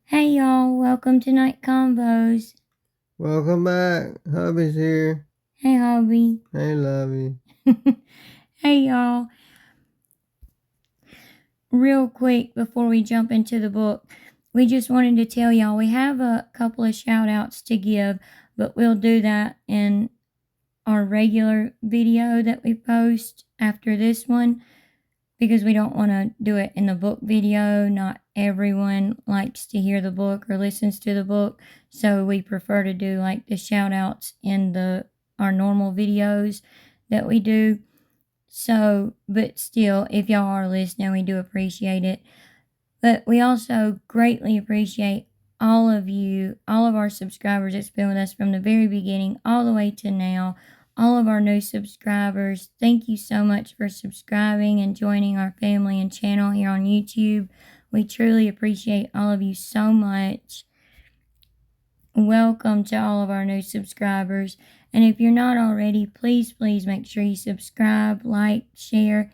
Hey y'all, welcome to Night Combos. Welcome back. Hubby's here. Hey Hobby. Hey, Lovey. Hey y'all. Real quick before we jump into the book, we just wanted to tell y'all we have a couple of shout outs to give, but we'll do that in our regular video that we post after this one because we don't want to do it in the book video. Not everyone likes to hear the book or listens to the book, so we prefer to do like the shout outs in our normal videos that we do. So, but still, if y'all are listening, we do appreciate it. But we also greatly appreciate all of you, all of our subscribers that's been with us from the very beginning all the way to now. All of our new subscribers, thank you so much for subscribing and joining our family and channel here on YouTube. We truly appreciate all of you so much. Welcome to all of our new subscribers. And if you're not already, please make sure you subscribe, like, share.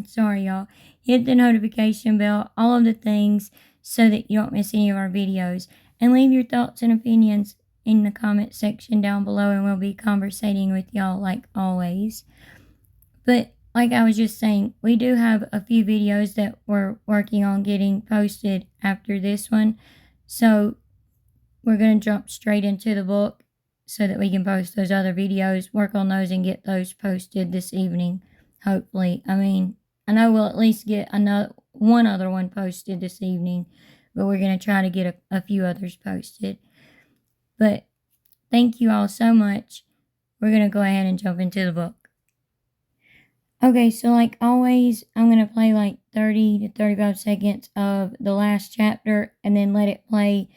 Sorry, y'all. Hit the notification bell, all of the things so that you don't miss any of our videos. And leave your thoughts and opinions in the comment section down below, and we'll be conversating with y'all like always. But like I was just saying, we do have a few videos that we're working on getting posted after this one. So we're going to jump straight into the book so that we can post those other videos, work on those, and get those posted this evening, hopefully. I mean, I know we'll at least get one other one posted this evening, but we're going to try to get a few others posted. But thank you all so much. We're going to go ahead and jump into the book. Okay, so like always, I'm going to play like 30 to 35 seconds of the last chapter and then let it play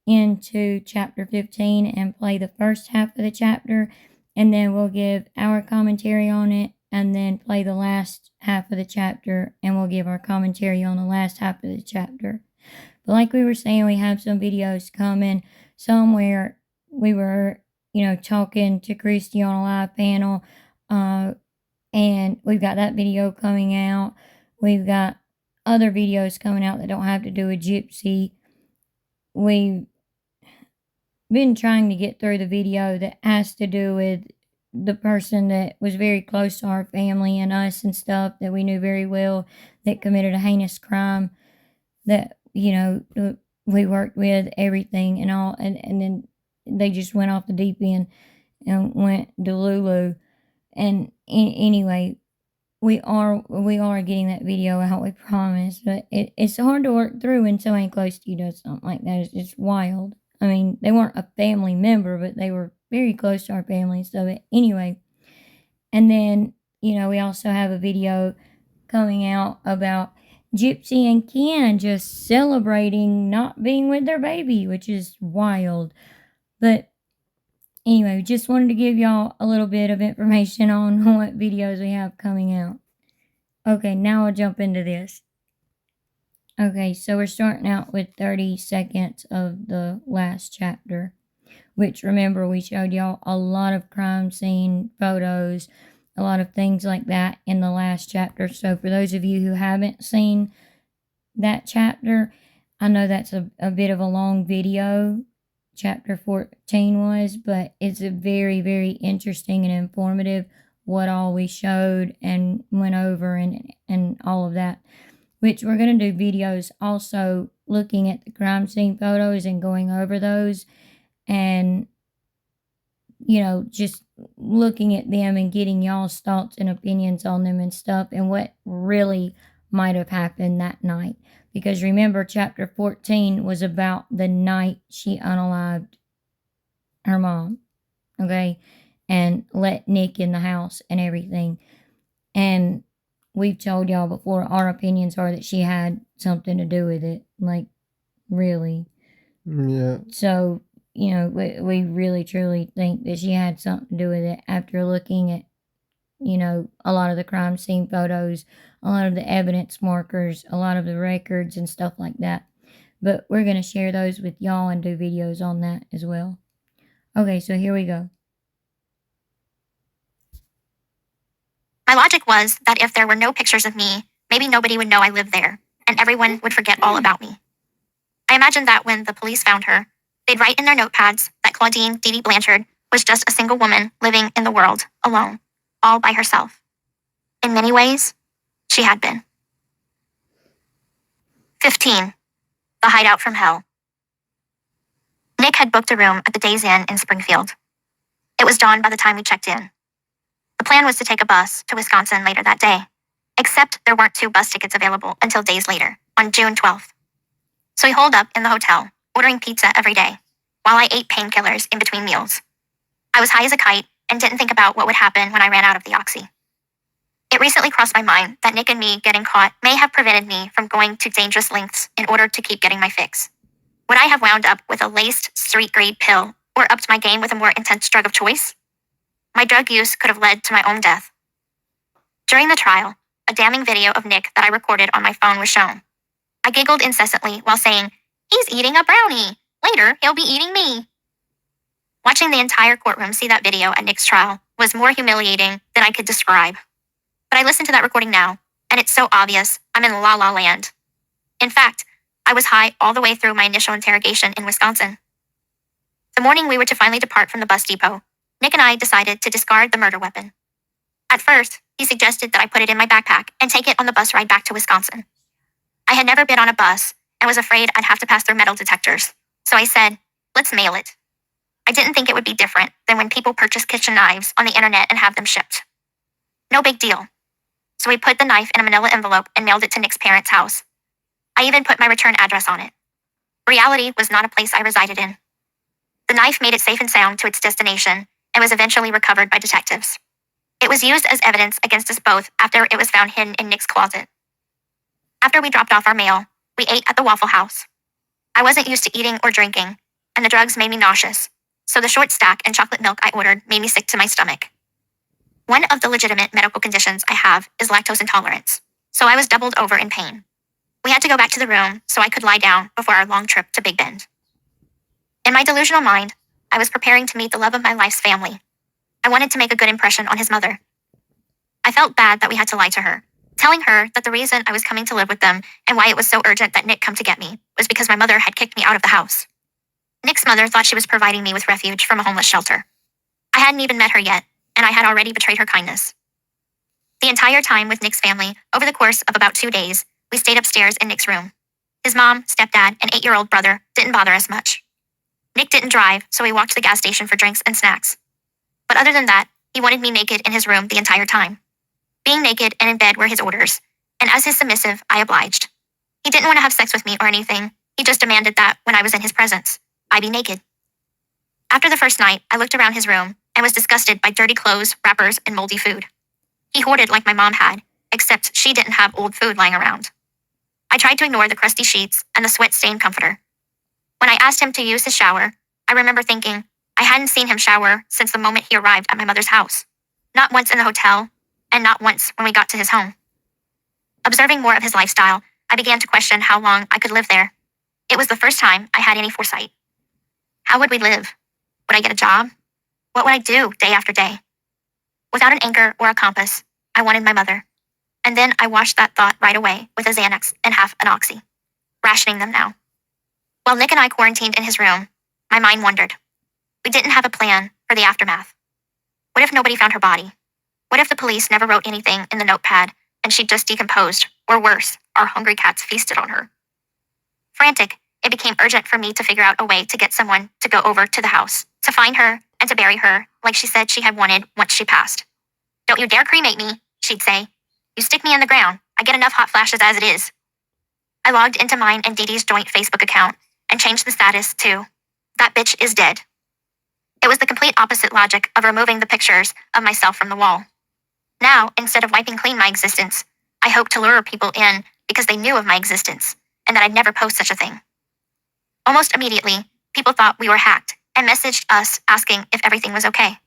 into chapter 15 and play the first half of the chapter, and then we'll give our commentary on it and then play the last half of the chapter and we'll give our commentary on the last half of the chapter. But like we were saying, we have some videos coming, somewhere we were, talking to Christy on a live panel, and we've got that video coming out. We've got other videos coming out that don't have to do with Gypsy. We've been trying to get through the video that has to do with the person that was very close to our family and us and stuff that we knew very well that committed a heinous crime that, we worked with, everything and all, and then they just went off the deep end and went delulu. And anyway, we are getting that video out, we promise, but it's hard to work through when somebody close to you does something like that. It's just wild. I mean, they weren't a family member, but they were very close to our family. So anyway, and then, we also have a video coming out about Gypsy and Ken just celebrating not being with their baby, which is wild. But anyway, just wanted to give y'all a little bit of information on what videos we have coming out. Okay, now I'll jump into this. Okay, so we're starting out with 30 seconds of the last chapter, which, remember, we showed y'all a lot of crime scene photos, a lot of things like that in the last chapter. So for those of you who haven't seen that chapter, I know that's a bit of a long video, chapter 14 was, but it's a very, very interesting and informative what all we showed and went over and all of that, which we're going to do videos also looking at the crime scene photos and going over those and, just looking at them and getting y'all's thoughts and opinions on them and stuff and what really might have happened that night. Because remember, chapter 14 was about the night she unalived her mom, okay, and let Nick in the house and everything. And we've told y'all before, our opinions are that she had something to do with it, like, really. Yeah. So, we really truly think that she had something to do with it after looking at, a lot of the crime scene photos, a lot of the evidence markers, a lot of the records and stuff like that. But we're going to share those with y'all and do videos on that as well. Okay, so here we go. My logic was that if there were no pictures of me, maybe nobody would know I lived there, and everyone would forget all about me. I imagined that when the police found her, they'd write in their notepads that Claudine Dee Dee Blanchard was just a single woman living in the world, alone, all by herself. In many ways, she had been. 15. The Hideout from Hell. Nick had booked a room at the Days Inn in Springfield. It was dawn by the time we checked in. The plan was to take a bus to Wisconsin later that day, except there weren't 2 bus tickets available until days later, on June 12th. So we holed up in the hotel, ordering pizza every day, while I ate painkillers in between meals. I was high as a kite and didn't think about what would happen when I ran out of the oxy. It recently crossed my mind that Nick and me getting caught may have prevented me from going to dangerous lengths in order to keep getting my fix. Would I have wound up with a laced street-grade pill or upped my game with a more intense drug of choice? My drug use could have led to my own death. During the trial, a damning video of Nick that I recorded on my phone was shown. I giggled incessantly while saying, "He's eating a brownie. Later, he'll be eating me." Watching the entire courtroom see that video at Nick's trial was more humiliating than I could describe. But I listened to that recording now, and it's so obvious I'm in la la land. In fact, I was high all the way through my initial interrogation in Wisconsin. The morning we were to finally depart from the bus depot, Nick and I decided to discard the murder weapon. At first, he suggested that I put it in my backpack and take it on the bus ride back to Wisconsin. I had never been on a bus and was afraid I'd have to pass through metal detectors, so I said, "Let's mail it." I didn't think it would be different than when people purchase kitchen knives on the internet and have them shipped. No big deal. So we put the knife in a manila envelope and mailed it to Nick's parents' house. I even put my return address on it. Reality was not a place I resided in. The knife made it safe and sound to its destination and was eventually recovered by detectives. It was used as evidence against us both after it was found hidden in Nick's closet. After we dropped off our mail, we ate at the Waffle House. I wasn't used to eating or drinking, and the drugs made me nauseous, so the short stack and chocolate milk I ordered made me sick to my stomach. One of the legitimate medical conditions I have is lactose intolerance, so I was doubled over in pain. We had to go back to the room so I could lie down before our long trip to Big Bend. In my delusional mind, I was preparing to meet the love of my life's family. I wanted to make a good impression on his mother. I felt bad that we had to lie to her, telling her that the reason I was coming to live with them and why it was so urgent that Nick come to get me was because my mother had kicked me out of the house. Nick's mother thought she was providing me with refuge from a homeless shelter. I hadn't even met her yet, and I had already betrayed her kindness. The entire time with Nick's family, over the course of about 2 days, we stayed upstairs in Nick's room. His mom, stepdad, and 8-year-old brother didn't bother us much. Nick didn't drive, so we walked to the gas station for drinks and snacks. But other than that, he wanted me naked in his room the entire time. Being naked and in bed were his orders, and as his submissive, I obliged. He didn't want to have sex with me or anything. He just demanded that, when I was in his presence, I be naked. After the first night, I looked around his room and was disgusted by dirty clothes, wrappers, and moldy food. He hoarded like my mom had, except she didn't have old food lying around. I tried to ignore the crusty sheets and the sweat-stained comforter. When I asked him to use his shower, I remember thinking I hadn't seen him shower since the moment he arrived at my mother's house. Not once in the hotel, and not once when we got to his home. Observing more of his lifestyle, I began to question how long I could live there. It was the first time I had any foresight. How would we live? Would I get a job? What would I do day after day? Without an anchor or a compass, I wanted my mother. And then I washed that thought right away with a Xanax and half an Oxy, rationing them now. While Nick and I quarantined in his room, my mind wandered. We didn't have a plan for the aftermath. What if nobody found her body? What if the police never wrote anything in the notepad and she just decomposed, or worse, our hungry cats feasted on her? Frantic, it became urgent for me to figure out a way to get someone to go over to the house, to find her and to bury her like she said she had wanted once she passed. "Don't you dare cremate me," she'd say. "You stick me in the ground. I get enough hot flashes as it is." I logged into mine and Dee Dee's joint Facebook account and changed the status to, "That bitch is dead." It was the complete opposite logic of removing the pictures of myself from the wall. Now, instead of wiping clean my existence, I hoped to lure people in because they knew of my existence and that I'd never post such a thing. Almost immediately, people thought we were hacked and messaged us asking if everything was okay.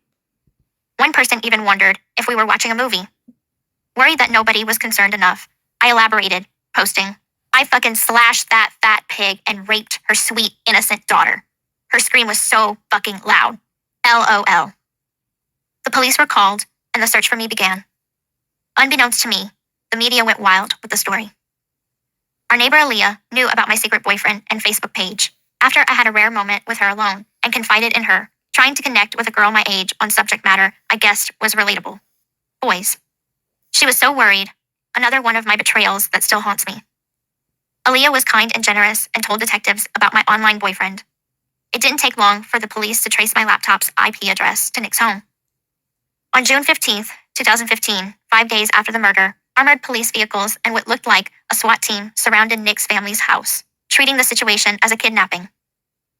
One person even wondered if we were watching a movie. Worried that nobody was concerned enough, I elaborated, posting, "I fucking slashed that fat pig and raped her sweet, innocent daughter. Her scream was so fucking loud. LOL." The police were called and the search for me began. Unbeknownst to me, the media went wild with the story. Our neighbor Aaliyah knew about my secret boyfriend and Facebook page. After I had a rare moment with her alone and confided in her, trying to connect with a girl my age on subject matter I guessed was relatable. Boys. She was so worried. Another one of my betrayals that still haunts me. Aaliyah was kind and generous and told detectives about my online boyfriend. It didn't take long for the police to trace my laptop's IP address to Nick's home. On June 15th, 2015, 5 days after the murder, armored police vehicles and what looked like a SWAT team surrounded Nick's family's house, treating the situation as a kidnapping.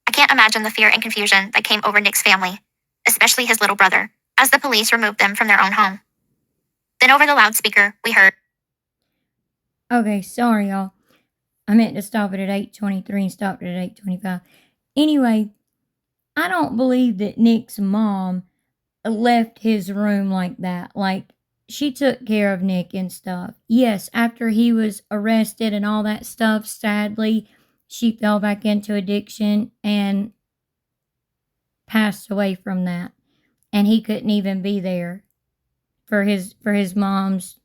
I can't imagine the fear and confusion that came over Nick's family, especially his little brother, as the police removed them from their own home. Then over the loudspeaker, we heard, Okay, sorry, y'all. I meant to stop it at 8:23 and stopped it at 8:25. Anyway, I don't believe that Nick's mom left his room like that. Like, she took care of Nick and stuff. Yes, after he was arrested and all that stuff, sadly, she fell back into addiction and passed away from that. And he couldn't even be there for his mom's,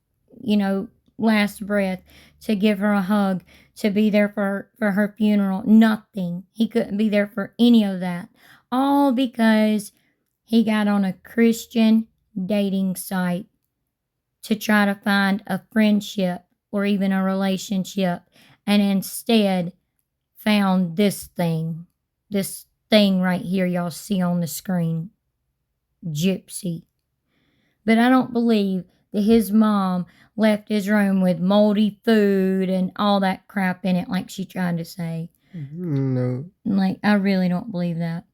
last breath, to give her a hug, to be there for her funeral. Nothing. He couldn't be there for any of that. All because he got on a Christian dating site to try to find a friendship or even a relationship, and instead found this thing right here y'all see on the screen, Gypsy. But I don't believe that his mom left his room with moldy food and all that crap in it like she tried to say. No. Like, I really don't believe that.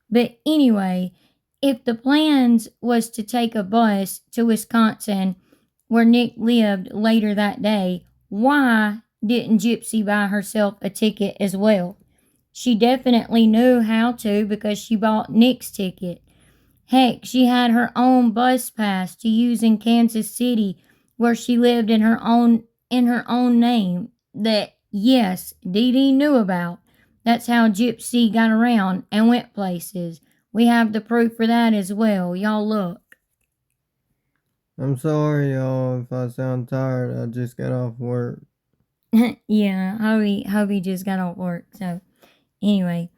But anyway, if the plans was to take a bus to Wisconsin where Nick lived later that day, why didn't Gypsy buy herself a ticket as well? She definitely knew how to because she bought Nick's ticket. Heck, she had her own bus pass to use in Kansas City where she lived in her own name that, yes, Dee Dee knew about. That's how Gypsy got around and went places. We have the proof for that as well. Y'all look. I'm sorry, y'all, if I sound tired. I just got off work. Yeah, Hobie just got off work. So, anyway,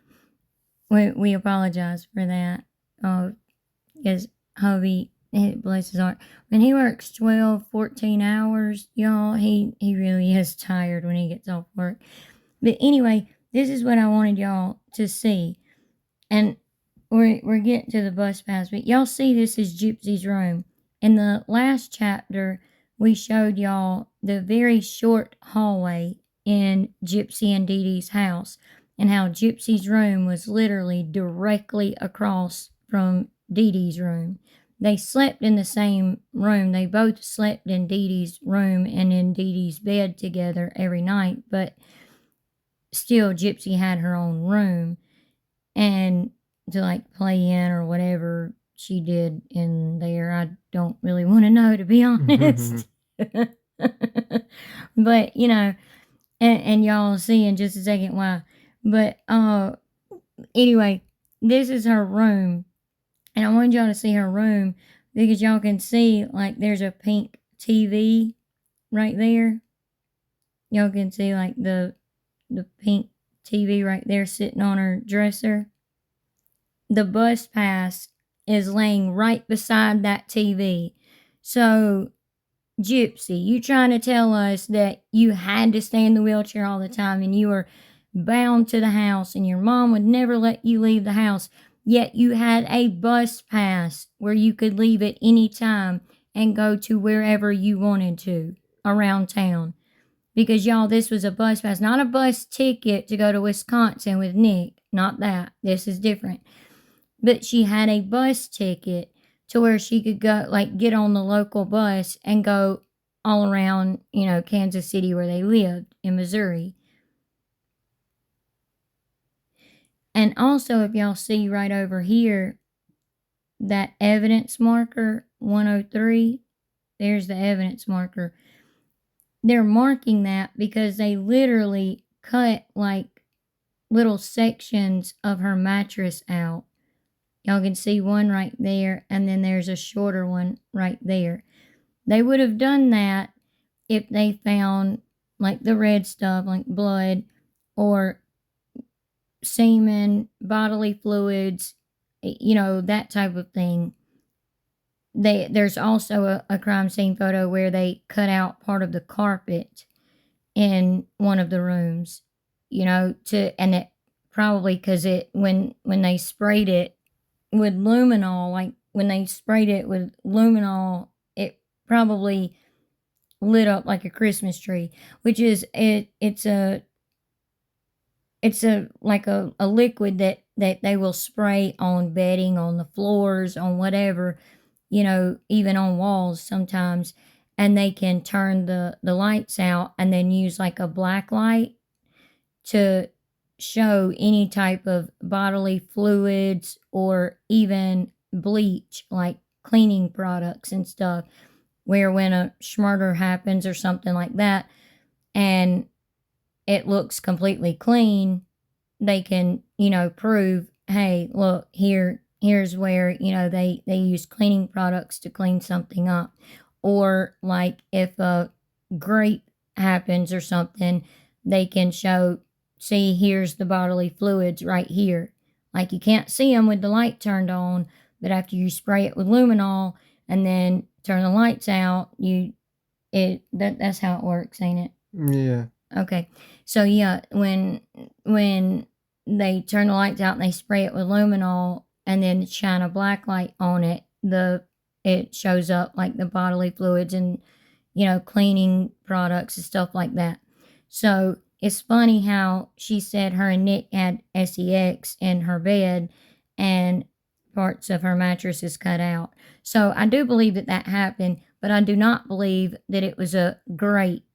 we apologize for that. Because Hobie, bless his heart, when he works 12, 14 hours, y'all, he really is tired when he gets off work. But anyway, this is what I wanted y'all to see. And we're getting to the bus pass, but y'all see this is Gypsy's room. In the last chapter, we showed y'all the very short hallway in Gypsy and Dee Dee's house and how Gypsy's room was literally directly across from Dee Dee's room. They slept in the same room. They both slept in Dee Dee's room and in Dee Dee's bed together every night, but still Gypsy had her own room and to like play in or whatever she did in there. I don't really want to know, to be honest. But and y'all will see in just a second why. But anyway, this is her room. And I wanted y'all to see her room because y'all can see like there's a pink TV right there. Y'all can see like the pink TV right there sitting on her dresser. The bus pass is laying right beside that TV. So, Gypsy, you trying to tell us that you had to stay in the wheelchair all the time and you were bound to the house and your mom would never let you leave the house, yet you had a bus pass where you could leave at any time and go to wherever you wanted to around town. Because y'all, this was a bus pass, not a bus ticket to go to Wisconsin with Nick. Not that. This is different. But she had a bus ticket to where she could go, like, get on the local bus and go all around, Kansas City where they lived in Missouri. And also, if y'all see right over here, that evidence marker 103, there's the evidence marker. They're marking that because they literally cut like little sections of her mattress out. Y'all can see one right there, and then there's a shorter one right there. They would have done that if they found like the red stuff, like blood or semen, bodily fluids, that type of thing. There's also a crime scene photo where they cut out part of the carpet in one of the rooms, and it probably because when they sprayed it with luminol, like when they sprayed it with luminol, it probably lit up like a Christmas tree, which is it's a like a liquid that they will spray on bedding, on the floors, on whatever, even on walls sometimes, and they can turn the lights out and then use like a black light to show any type of bodily fluids or even bleach, like cleaning products and stuff, where when a murder happens or something like that and it looks completely clean, they can, prove, hey, look, here's where, they use cleaning products to clean something up. Or like if a grape happens or something, they can show, see, here's the bodily fluids right here. Like you can't see them with the light turned on, but after you spray it with luminol and then turn the lights out, that's how it works, ain't it? Yeah. Okay. So yeah, when they turn the lights out and they spray it with luminol and then shine a black light on it, it shows up like the bodily fluids and cleaning products and stuff like that. So it's funny how she said her and Nick had sex in her bed and parts of her mattress is cut out. So I do believe that happened, but I do not believe that it was a grape.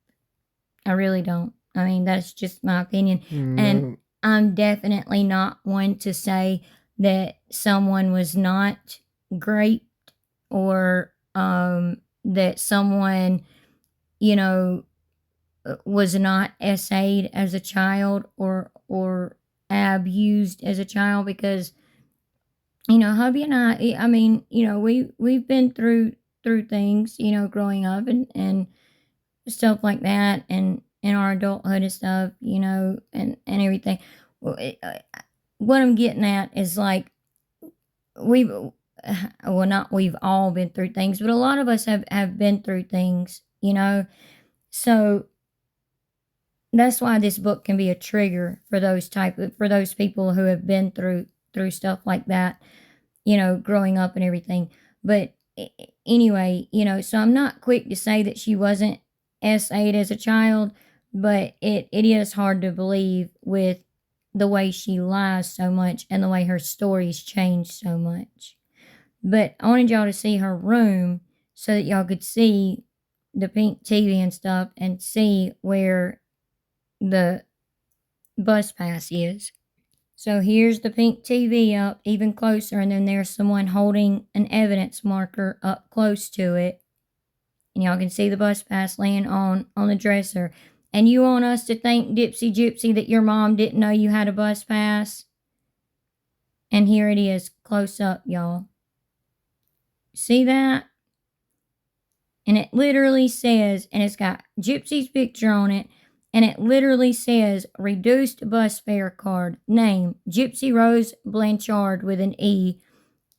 I really don't. I mean, that's just my opinion. No. And I'm definitely not one to say that someone was not great or that someone, was not essayed as a child or abused as a child, because hubby and I mean, we've been through things, growing up and stuff like that, and in our adulthood and stuff, and everything. What I'm getting at is like well, not we've all been through things, but a lot of us have been through things, so that's why this book can be a trigger for those people who have been through stuff like that, growing up and everything. But anyway, so I'm not quick to say that she wasn't S8 as a child, but it is hard to believe with the way she lies so much and the way her stories change so much. But I wanted y'all to see her room so that y'all could see the pink TV and stuff and see where the bus pass is. So here's the pink TV up even closer, and then there's someone holding an evidence marker up close to it. And y'all can see the bus pass laying on the dresser. And you want us to think, Gypsy, that your mom didn't know you had a bus pass? And here it is, close up, y'all. See that? And it literally says, and it's got Gypsy's picture on it, and it literally says, reduced bus fare card, name, Gypsy Rose Blanchard with an E,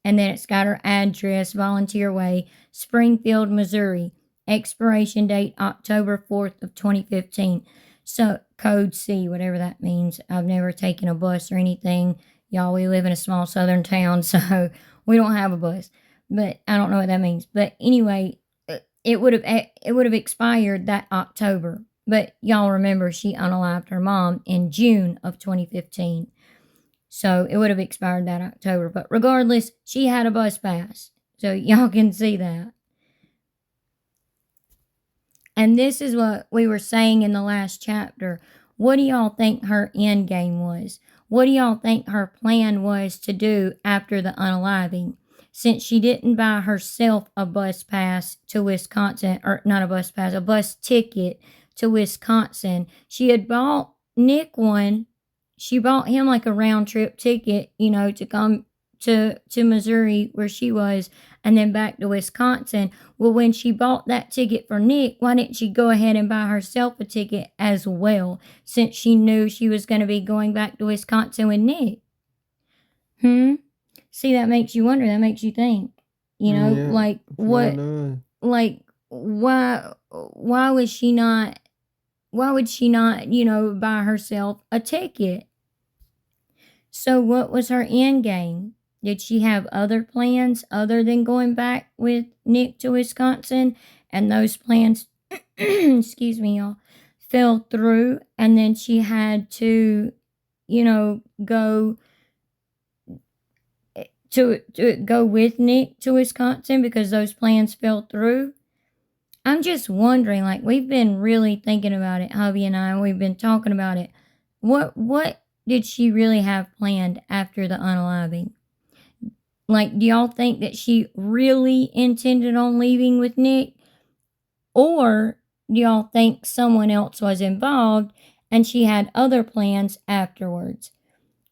and then it's got her address, Volunteer Way, Springfield, Missouri. Expiration date October 4th of 2015. So code C, whatever that means. I've never taken a bus or anything. Y'all, we live in a small southern town, so we don't have a bus. But I don't know what that means. But anyway, it would have expired that October. But y'all remember she unalived her mom in June of 2015. So it would have expired that October. But regardless, she had a bus pass. So y'all can see that. And this is what we were saying in the last chapter. What do y'all think her end game was? What do y'all think her plan was to do after the unaliving? Since she didn't buy herself a bus pass to Wisconsin, or not a bus pass, a bus ticket to Wisconsin, she had bought Nick one. She bought him like a round trip ticket, to come to Missouri where she was, and then back to Wisconsin. Well, when she bought that ticket for Nick, why didn't she go ahead and buy herself a ticket as well, since she knew she was going to be going back to Wisconsin with Nick? See, that makes you wonder. That makes you think. You know, Yeah, like what? Like why would she not? Why would she not, buy herself a ticket? So what was her end game? Did she have other plans other than going back with Nick to Wisconsin? And those plans, excuse me, y'all, fell through. And then she had to, go to go with Nick to Wisconsin because those plans fell through. I'm just wondering, like, we've been really thinking about it, hubby and I, and we've been talking about it. What did she really have planned after the unaliving? Like, do y'all think that she really intended on leaving with Nick? Or do y'all think someone else was involved and she had other plans afterwards?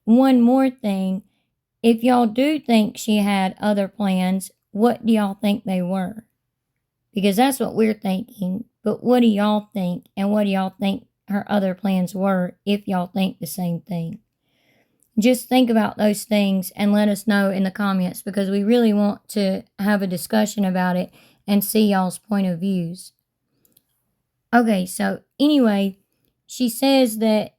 One more thing, if y'all do think she had other plans, what do y'all think they were? Because that's what we're thinking. But what do y'all think? And what do y'all think her other plans were, if y'all think the same thing? Just think about those things and let us know in the comments, because we really want to have a discussion about it and see y'all's point of views. Okay, so anyway, she says that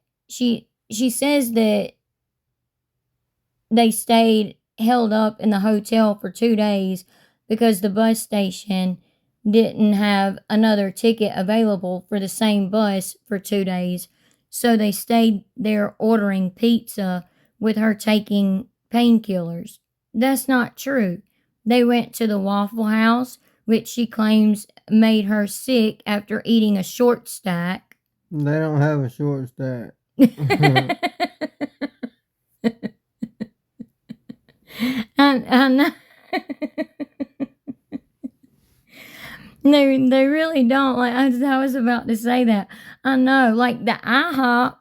they stayed held up in the hotel for 2 days because the bus station didn't have another ticket available for the same bus for 2 days. So they stayed there ordering pizza with her taking painkillers. That's not true. They went to the Waffle House, which she claims made her sick after eating a short stack. They don't have a short stack. I know. They really don't. Like, I was about to say that. I know. Like, the IHOP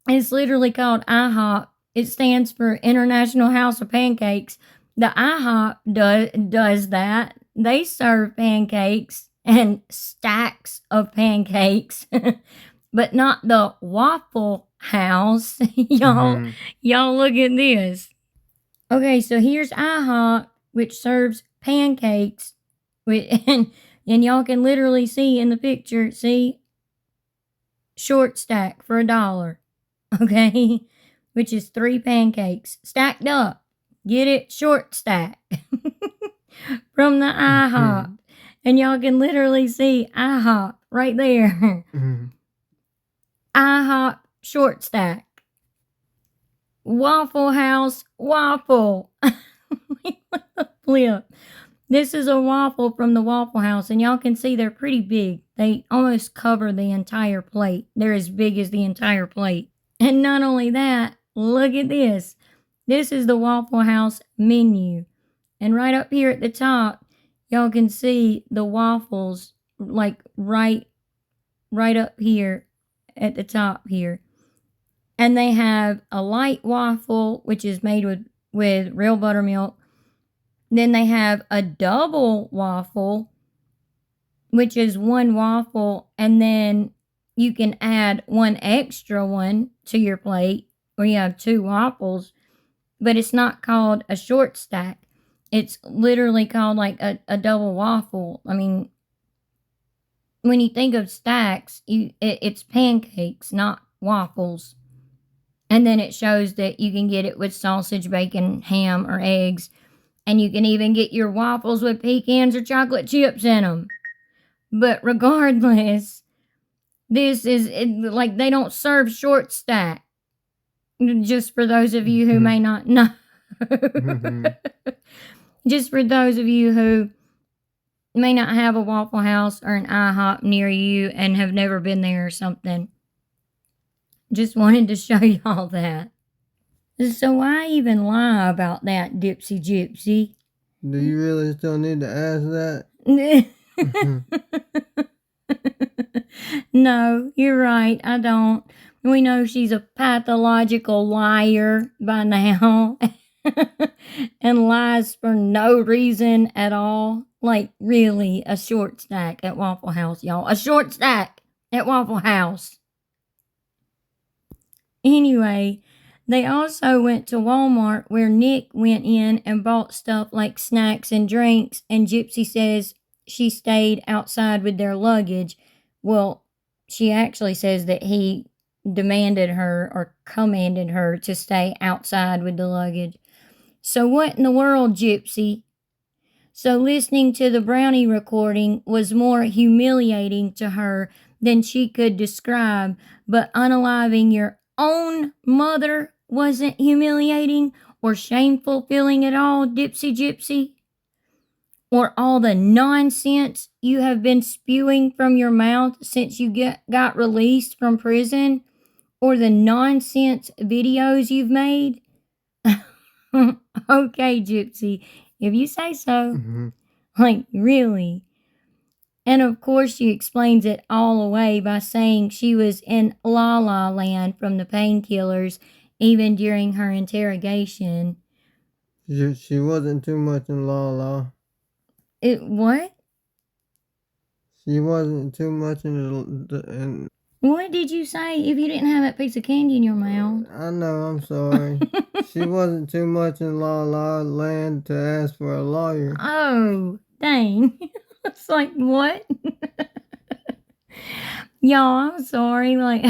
is literally called IHOP. It stands for International House of Pancakes. The IHOP does that. They serve pancakes and stacks of pancakes, but not the Waffle House. Y'all look at this. Okay, so here's IHOP, which serves pancakes, and y'all can literally see in the picture, see, short stack for $1, okay, which is 3 pancakes stacked up. Get it? Short stack from the IHOP, and y'all can literally see IHOP right there. IHOP short stack. Waffle House waffle. What the flip? This is a waffle from the Waffle House, and y'all can see they're pretty big. They almost cover the entire plate. They're as big as the entire plate. And not only that, look at this. This is the Waffle House menu. And right up here at the top, y'all can see the waffles, like right up here at the top here. And they have a light waffle, which is made with real buttermilk. Then they have a double waffle, which is 1 waffle, and then you can add 1 extra one to your plate, where you have 2 waffles, but it's not called a short stack. It's literally called like a double waffle. I mean, when you think of stacks, it's pancakes, not waffles. And then it shows that you can get it with sausage, bacon, ham, or eggs. And you can even get your waffles with pecans or chocolate chips in them. But regardless, this is like they don't serve short stack. Just for those of you who may not know. Just for those of you who may not have a Waffle House or an IHOP near you and have never been there or something. Just wanted to show y'all that. So why even lie about that, Gypsy? Do you really still need to ask that? No, you're right. I don't. We know she's a pathological liar by now. and lies for no reason at all. Like, really, a short stack at Waffle House, y'all. A short stack at Waffle House. Anyway, they also went to Walmart where Nick went in and bought stuff like snacks and drinks, and Gypsy says she stayed outside with their luggage. Well, she actually says that he demanded her or commanded her to stay outside with the luggage. So, what in the world, Gypsy? So, listening to the brownie recording was more humiliating to her than she could describe, but unaliving your own mother wasn't humiliating or shameful feeling at all, Dipsy Gypsy? Or all the nonsense you have been spewing from your mouth since you got released from prison? Or the nonsense videos you've made? Okay, Gypsy, if you say so. Mhm. Like, really? And of course, she explains it all away by saying she was in La La Land from the painkillers, even during her interrogation. She wasn't too much in La La. What? She wasn't too much in What did you say if you didn't have that piece of candy in your mouth? I know, I'm sorry. She wasn't too much in La La Land to ask for a lawyer. Oh, dang. It's like, what? Y'all, I'm sorry. Like,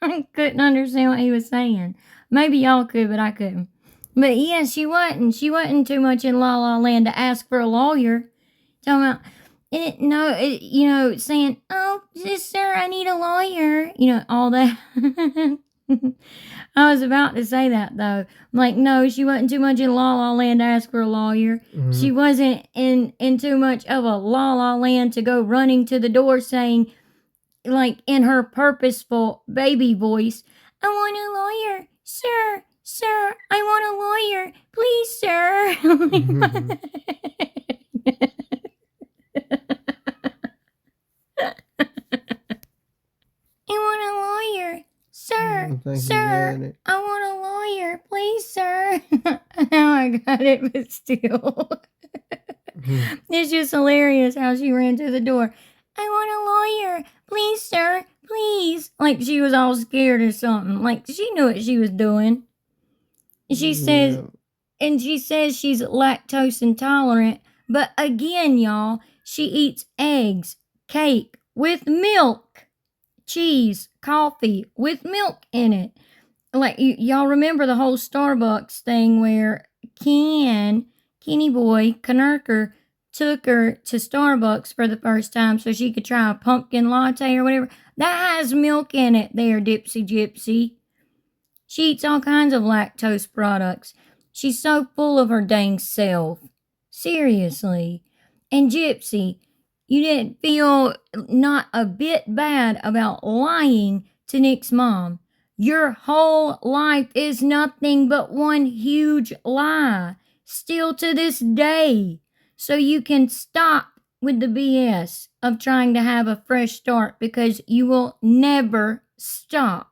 I couldn't understand what he was saying. Maybe y'all could, but I couldn't. But yeah, she wasn't. She wasn't too much in La La Land to ask for a lawyer. Talking about saying, "Oh, sir, I need a lawyer." All that. I was about to say that though. Like, no, she wasn't too much in La La Land to ask for a lawyer. Mhm. She wasn't in too much of a La La Land to go running to the door saying, like in her purposeful baby voice, "I want a lawyer, sir, sir, I want a lawyer, please, sir." I want a lawyer, sir, I think you sir, got it. I want a lawyer, please, sir. Now I got it, but still. It's just hilarious how she ran to the door. "I want a lawyer, please, sir, please." Like she was all scared or something. Like she knew what she was doing. She says, Yeah. and she says she's lactose intolerant, but again, y'all, she eats eggs, cake with milk, cheese, coffee with milk in it. Like y'all remember the whole Starbucks thing where Kenny Boy Knurker took her to Starbucks for the first time so she could try a pumpkin latte or whatever. That has milk in it there, Dipsy Gypsy. She eats all kinds of lactose products. She's so full of her dang self. Seriously. And Gypsy, you didn't feel not a bit bad about lying to Nick's mom. Your whole life is nothing but one huge lie, still to this day. So you can stop with the BS of trying to have a fresh start because you will never stop.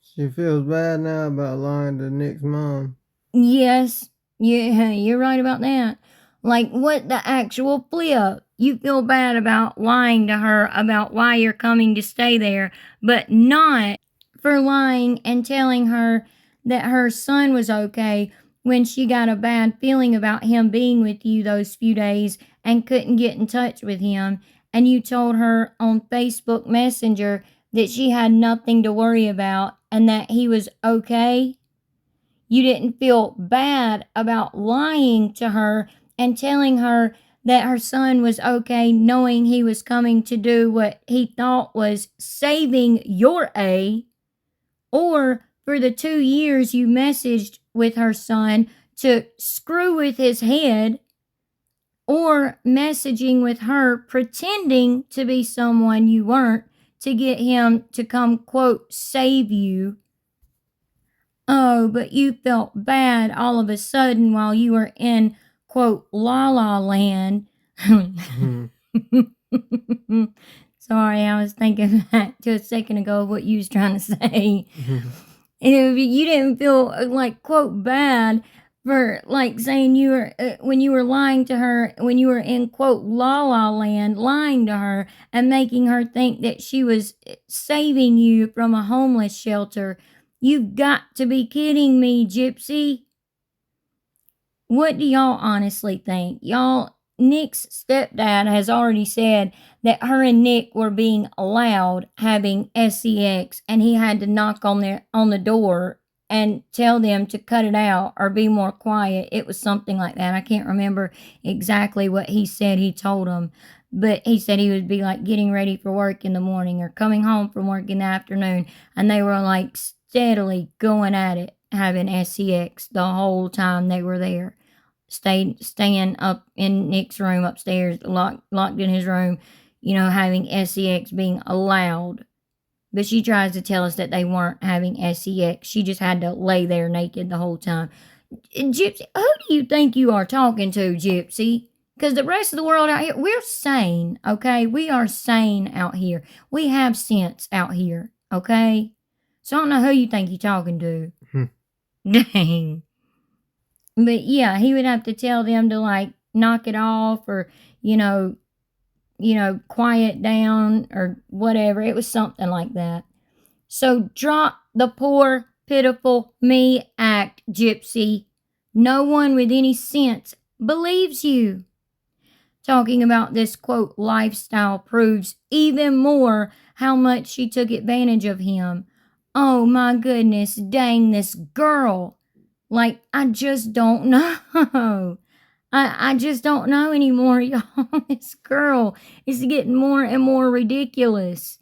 She feels bad now about lying to Nick's mom. Yes, yeah, you're right about that. Like, what the actual flip? You feel bad about lying to her about why you're coming to stay there, but not for lying and telling her that her son was okay when she got a bad feeling about him being with you those few days and couldn't get in touch with him. And you told her on Facebook Messenger that she had nothing to worry about and that he was okay. You didn't feel bad about lying to her and telling her that her son was okay, knowing he was coming to do what he thought was saving your A, or for the 2 years you messaged with her son to screw with his head, or messaging with her pretending to be someone you weren't to get him to come, quote, save you. Oh, but you felt bad all of a sudden while you were in, quote, La La Land. Mhm. Sorry, I was thinking back to a second ago of what you was trying to say. Mhm. And you didn't feel like, quote, bad for like saying you were when you were lying to her, when you were in quote la la land, lying to her and making her think that she was saving you from a homeless shelter. You've got to be kidding me, Gypsy. What do y'all honestly think? Y'all, Nick's stepdad has already said that her and Nick were being allowed having sex, and he had to knock on the door and tell them to cut it out or be more quiet. It was something like that. I can't remember exactly what he said he told them, but he said he would be like getting ready for work in the morning or coming home from work in the afternoon, and they were like steadily going at it, having sex the whole time they were there. Staying up in Nick's room upstairs, locked in his room, having sex being allowed. But she tries to tell us that they weren't having sex. She just had to lay there naked the whole time. Gypsy, who do you think you are talking to, Gypsy? Because the rest of the world out here, we're sane, okay? We are sane out here. We have sense out here, okay? So I don't know who you think you're talking to. Dang. But yeah, he would have to tell them to like knock it off or, quiet down or whatever. It was something like that. So drop the poor, pitiful me act, Gypsy. No one with any sense believes you. Talking about this quote lifestyle proves even more how much she took advantage of him. Oh my goodness, dang this girl. Like, I just don't know. I just don't know anymore, y'all. This girl is getting more and more ridiculous.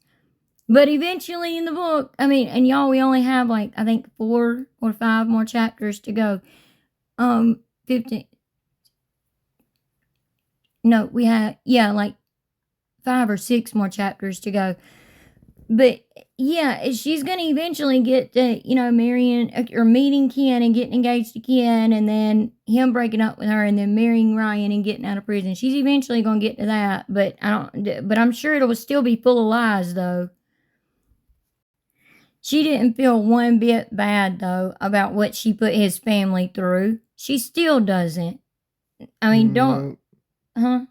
But eventually in the book, and y'all, we only have like, I think 4 or 5 more chapters to go. 15. No, we have, like 5 or 6 more chapters to go. But yeah, she's gonna eventually get to, marrying or meeting Ken and getting engaged to Ken, and then him breaking up with her, and then marrying Ryan and getting out of prison. She's eventually gonna get to that, but I'm sure it'll still be full of lies though. She didn't feel one bit bad though about what she put his family through. She still doesn't. Don't, huh?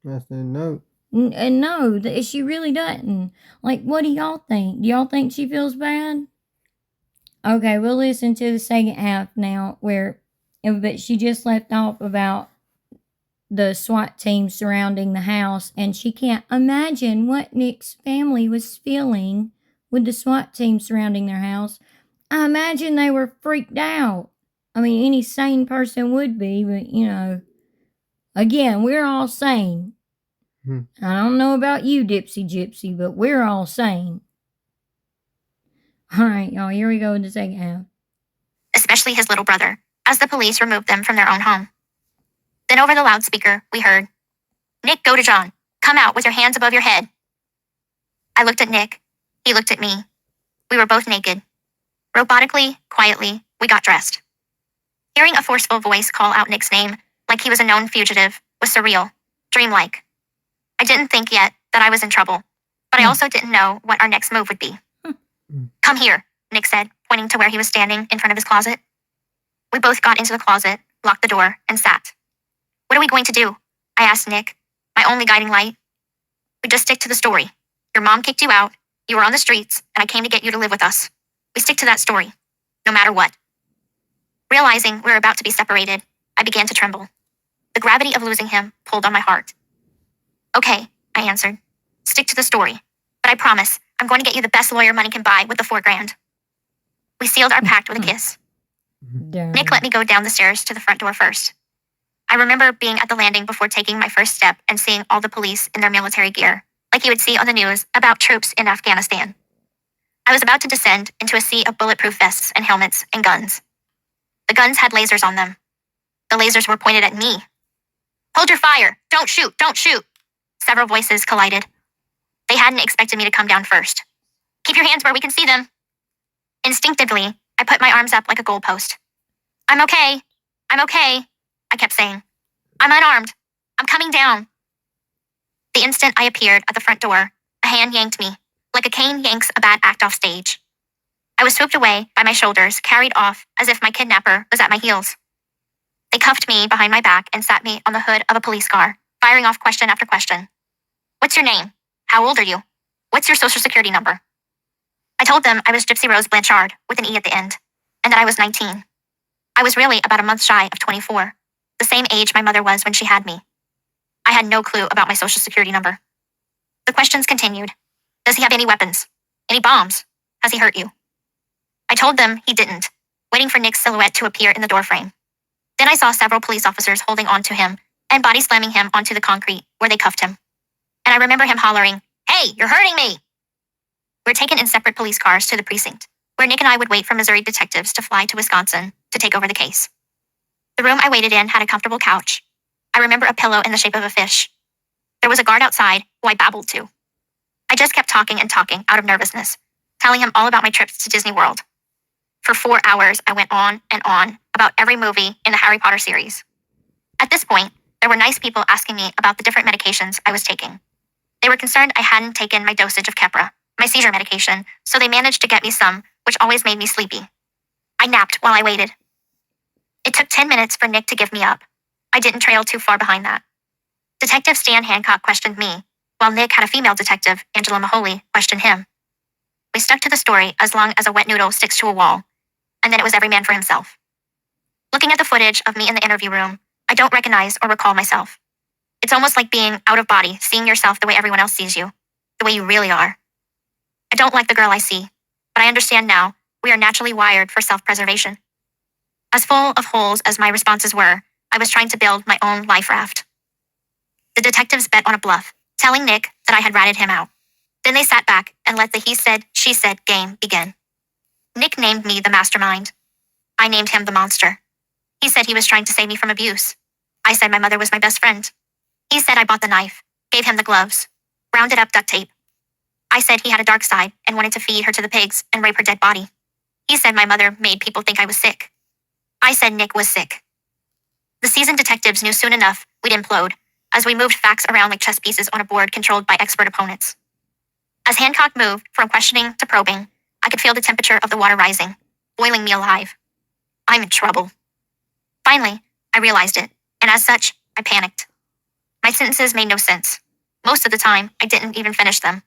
I said no. No, she really doesn't. Like, what do y'all think? Do y'all think she feels bad? Okay, we'll listen to the second half now, but she just left off about the SWAT team surrounding the house, and she can't imagine what Nick's family was feeling with the SWAT team surrounding their house. I imagine they were freaked out. Any sane person would be, but again, we're all sane. I don't know about you, Gypsy, but we're all sane. Alright, y'all, here we go with the second half. Especially his little brother, as the police removed them from their own home. Then over the loudspeaker, we heard, "Nick, go to John. Come out with your hands above your head." I looked at Nick. He looked at me. We were both naked. Robotically, quietly, we got dressed. Hearing a forceful voice call out Nick's name, like he was a known fugitive, was surreal, dreamlike. I didn't think yet that I was in trouble, but I also didn't know what our next move would be. "Come here," Nick said, pointing to where he was standing in front of his closet. We both got into the closet, locked the door, and sat. "What are we going to do?" I asked Nick, my only guiding light. "We just stick to the story. Your mom kicked you out, you were on the streets, and I came to get you to live with us. We stick to that story, no matter what." Realizing we were about to be separated, I began to tremble. The gravity of losing him pulled on my heart. "Okay," I answered. "Stick to the story. But I promise, I'm going to get you the best lawyer money can buy with the $4,000. We sealed our pact with a kiss. Nick let me go down the stairs to the front door first. I remember being at the landing before taking my first step and seeing all the police in their military gear, like you would see on the news about troops in Afghanistan. I was about to descend into a sea of bulletproof vests and helmets and guns. The guns had lasers on them. The lasers were pointed at me. "Hold your fire! Don't shoot! Don't shoot!" Several voices collided. They hadn't expected me to come down first. "Keep your hands where we can see them." Instinctively, I put my arms up like a goalpost. "I'm okay. I'm okay," I kept saying. "I'm unarmed. I'm coming down." The instant I appeared at the front door, a hand yanked me, like a cane yanks a bad act off stage. I was swooped away by my shoulders, carried off as if my kidnapper was at my heels. They cuffed me behind my back and sat me on the hood of a police car, firing off question after question. What's your name? How old are you? What's your social security number? I told them I was Gypsy Rose Blanchard, with an E at the end, and that I was 19. I was really about a month shy of 24, the same age my mother was when she had me. I had no clue about my social security number. The questions continued. Does he have any weapons? Any bombs? Has he hurt you? I told them he didn't, waiting for Nick's silhouette to appear in the doorframe. Then I saw several police officers holding on to him and body slamming him onto the concrete where they cuffed him. And I remember him hollering, "Hey, you're hurting me!" We're taken in separate police cars to the precinct, where Nick and I would wait for Missouri detectives to fly to Wisconsin to take over the case. The room I waited in had a comfortable couch. I remember a pillow in the shape of a fish. There was a guard outside who I babbled to. I just kept talking and talking out of nervousness, telling him all about my trips to Disney World. For 4 hours, I went on and on about every movie in the Harry Potter series. At this point, there were nice people asking me about the different medications I was taking. They were concerned I hadn't taken my dosage of Keppra, my seizure medication, so they managed to get me some, which always made me sleepy. I napped while I waited. It took 10 minutes for Nick to give me up. I didn't trail too far behind that. Detective Stan Hancock questioned me, while Nick had a female detective, Angela Mahoney, question him. We stuck to the story as long as a wet noodle sticks to a wall, and then it was every man for himself. Looking at the footage of me in the interview room, I don't recognize or recall myself. It's almost like being out of body, seeing yourself the way everyone else sees you, the way you really are. I don't like the girl I see, but I understand now we are naturally wired for self-preservation. As full of holes as my responses were, I was trying to build my own life raft. The detectives bet on a bluff, telling Nick that I had ratted him out. Then they sat back and let the he said, she said game begin. Nick named me the mastermind. I named him the monster. He said he was trying to save me from abuse. I said my mother was my best friend. He said I bought the knife, gave him the gloves, rounded up duct tape. I said he had a dark side and wanted to feed her to the pigs and rape her dead body. He said my mother made people think I was sick. I said Nick was sick. The seasoned detectives knew soon enough we'd implode, as we moved facts around like chess pieces on a board controlled by expert opponents. As Hancock moved from questioning to probing, I could feel the temperature of the water rising, boiling me alive. I'm in trouble. Finally, I realized it, and as such, I panicked. My sentences made no sense. Most of the time, I didn't even finish them.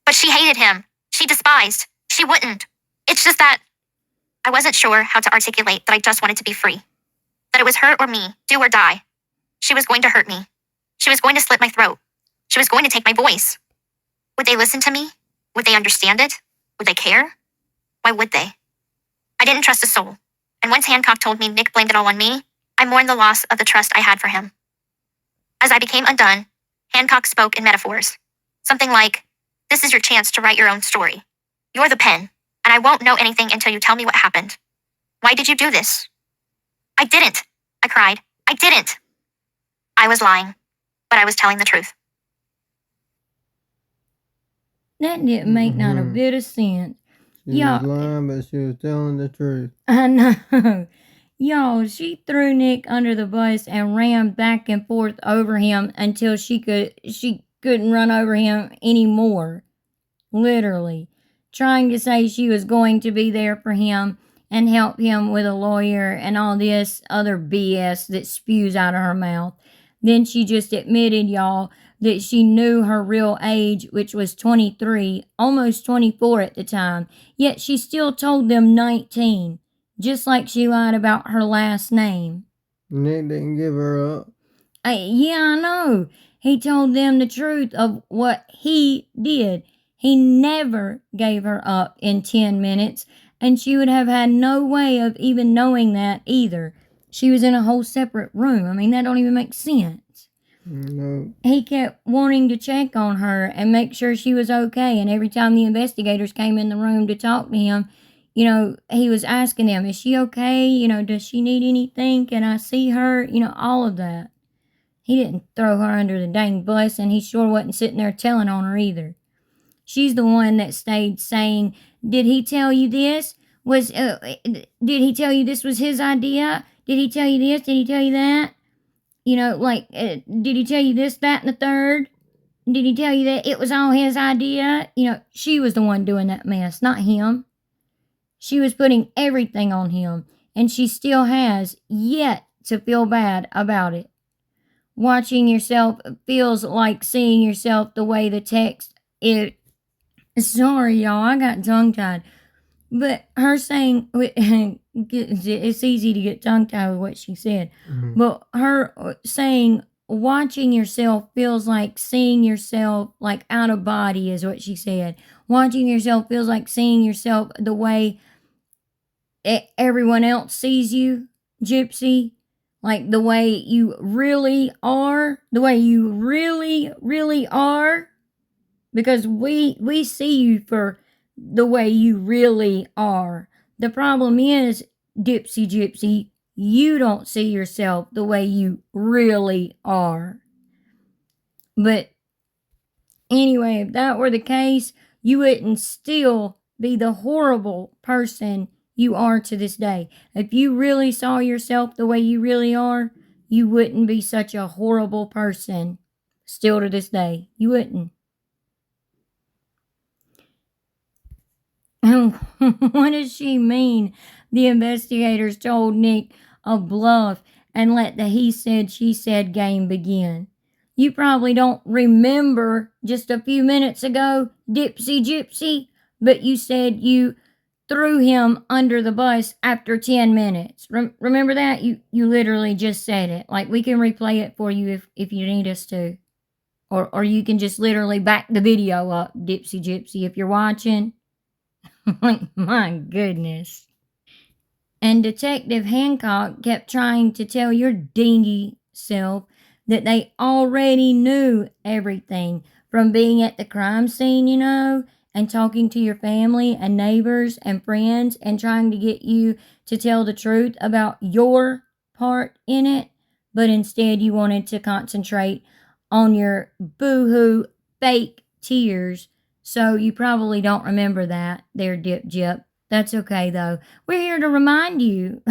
But she hated him. She despised. She wouldn't. It's just that I wasn't sure how to articulate that I just wanted to be free. That it was her or me, do or die. She was going to hurt me. She was going to slit my throat. She was going to take my voice. Would they listen to me? Would they understand it? Would they care? Why would they? I didn't trust a soul. And once Hancock told me Nick blamed it all on me, I mourned the loss of the trust I had for him. As I became undone, Hancock spoke in metaphors. Something like, this is your chance to write your own story. You're the pen, and I won't know anything until you tell me what happened. Why did you do this? I didn't, I cried. I didn't. I was lying, but I was telling the truth. That didn't make not a Mhm. bit of sense. She Yeah. was lying, but she was telling the truth. I know. Y'all, she threw Nick under the bus and ran back and forth over him until she couldn't run over him anymore. Literally. Trying to say she was going to be there for him and help him with a lawyer and all this other BS that spews out of her mouth. Then she just admitted, y'all, that she knew her real age, which was 23, almost 24 at the time. Yet she still told them 19, just like she lied about her last name. Nick didn't give her up. Yeah, I know. He told them the truth of what he did. He never gave her up in 10 minutes, and she would have had no way of even knowing that either. She was in a whole separate room. I mean, that don't even make sense. No. He kept wanting to check on her and make sure she was okay, and every time the investigators came in the room to talk to him, he was asking them, is she okay? Does she need anything? Can I see her? All of that. He didn't throw her under the dang bus, and he sure wasn't sitting there telling on her either. She's the one that stayed saying, did he tell you this? Did he tell you this was his idea? Did he tell you this? Did he tell you that? Did he tell you this, that, and the third? Did he tell you that it was all his idea? She was the one doing that mess, not him. She was putting everything on him, and she still has, yet to feel bad about it. Watching yourself feels like seeing yourself the way the text it. Sorry, y'all, I got tongue tied. But her saying it's easy to get tongue tied with what she said. But her saying watching yourself feels like seeing yourself like out of body is what she said. Watching yourself feels like seeing yourself the way everyone else sees you, Gypsy. Like the way you really are, the way you really are. Because we see you for the way you really are. The problem is, Gypsy, you don't see yourself the way you really are. But anyway, if that were the case, you wouldn't still be the horrible person you are to this day. If you really saw yourself the way you really are, you wouldn't be such a horrible person still to this day. You wouldn't. What does she mean? The investigators told Nick a bluff and let the he said, she said game begin. You probably don't remember just a few minutes ago, Gypsy, but you said you threw him under the bus after 10 minutes. Remember that? You literally just said it. Like, we can replay it for you if you need us to. Or you can just literally back the video up, Gypsy, if you're watching. My goodness. And Detective Hancock kept trying to tell your dingy self that they already knew everything from being at the crime scene, and talking to your family and neighbors and friends and trying to get you to tell the truth about your part in it. But instead, you wanted to concentrate on your boo-hoo fake tears. So you probably don't remember that there, Gyp. That's okay, though. We're here to remind you.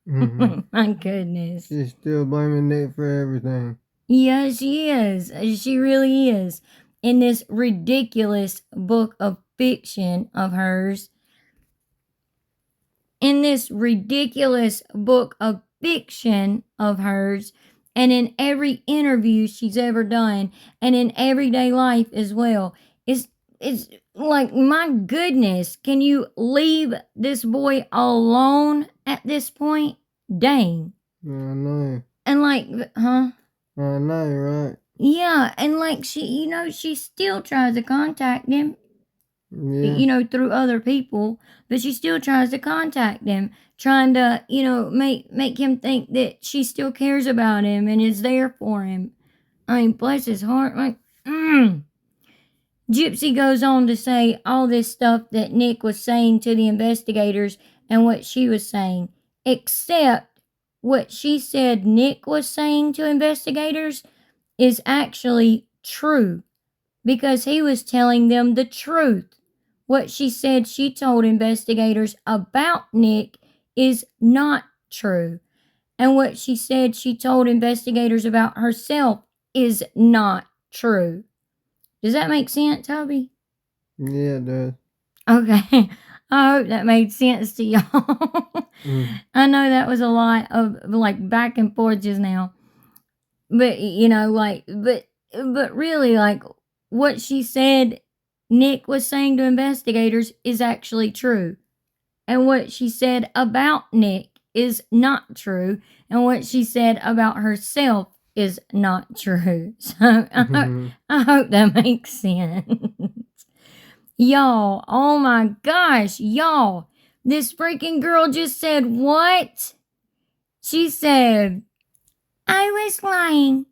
My goodness. She's still blaming Nick for everything. Yeah, she is. She really is. In this ridiculous book of fiction of hers. And in every interview she's ever done, and in everyday life as well. It's like, my goodness, can you leave this boy alone at this point? Dang. I know. And like, huh? I know, right? Yeah, and like she still tries to contact him. Yeah. Through other people, but she still tries to contact him, trying to, make him think that she still cares about him and is there for him. I mean, bless his heart. Like, Gypsy goes on to say all this stuff that Nick was saying to the investigators and what she was saying, except what she said Nick was saying to investigators is actually true, because he was telling them the truth. What she said she told investigators about Nick is not true. And what she said she told investigators about herself is not true. Does that make sense, Toby? Yeah, it does. Okay. I hope that made sense to y'all. I know that was a lot of like back and forth just now. But but really, like, what she said Nick was saying to investigators is actually true. And what she said about Nick is not true. And what she said about herself is not true. So I hope that makes sense. Y'all, oh my gosh, y'all. This freaking girl just said what? She said, I was lying,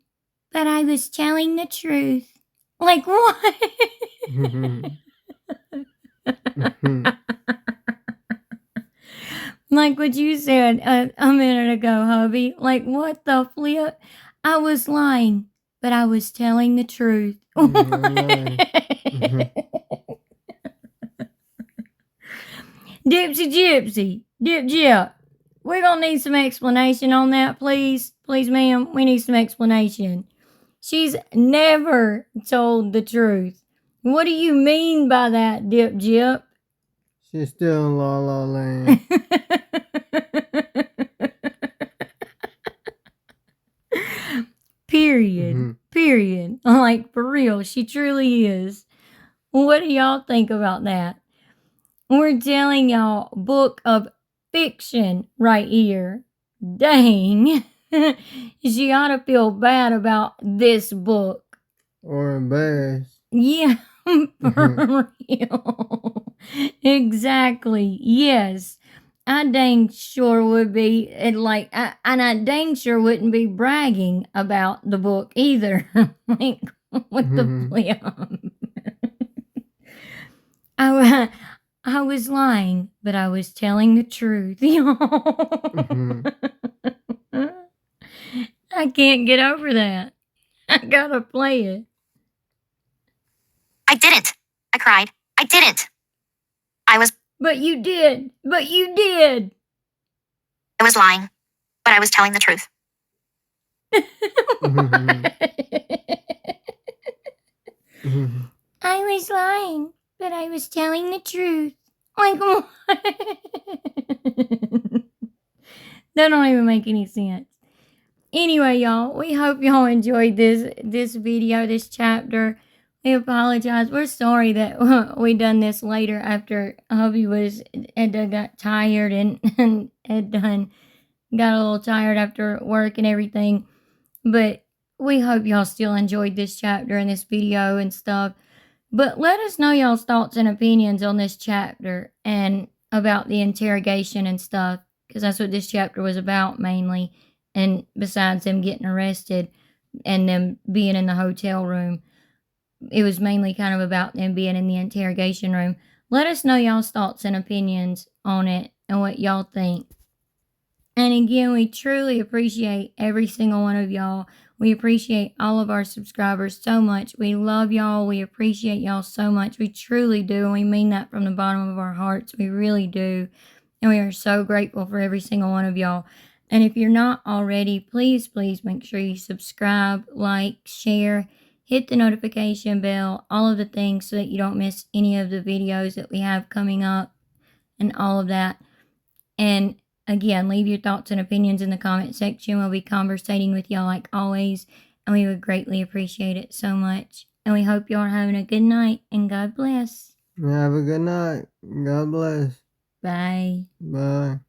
but I was telling the truth. Like, what? Like what you said a minute ago, hubby. Like, what the flip? I was lying, but I was telling the truth. Gypsy, Gyp. We're going to need some explanation on that, please. Please, ma'am, we need some explanation. She's never told the truth. What do you mean by that, Gyp? She's still in La La Land. She truly is. What do y'all think about that? We're telling y'all book of fiction right here. Dang. She ought to feel bad about this book. Or embarrassed. Yeah, for real. Exactly. Yes. I dang sure would be and I dang sure wouldn't be bragging about the book either. Like what the flip. I was lying, but I was telling the truth. I can't get over that. I gotta play it. I didn't. I cried. I didn't. I was But you did. But you did. I was lying, but I was telling the truth. I was lying, but I was telling the truth. Like what? That don't even make any sense. Anyway, y'all, we hope y'all enjoyed this video, this chapter. We apologize. We're sorry that we done this later after hubby had done got tired and got a little tired after work and everything. But we hope y'all still enjoyed this chapter and this video and stuff. But let us know y'all's thoughts and opinions on this chapter and about the interrogation and stuff, because that's what this chapter was about mainly. And besides them getting arrested and them being in the hotel room, it was mainly kind of about them being in the interrogation room. Let us know y'all's thoughts and opinions on it and what y'all think. And again, we truly appreciate every single one of y'all. We appreciate all of our subscribers so much. We love y'all. We appreciate y'all so much. We truly do. And we mean that from the bottom of our hearts. We really do. And we are so grateful for every single one of y'all. And if you're not already, please make sure you subscribe, like, share, hit the notification bell, all of the things so that you don't miss any of the videos that we have coming up and all of that. And again, leave your thoughts and opinions in the comment section. We'll be conversating with y'all like always, and we would greatly appreciate it so much. And we hope y'all are having a good night, and God bless. Have a good night. God bless. Bye. Bye.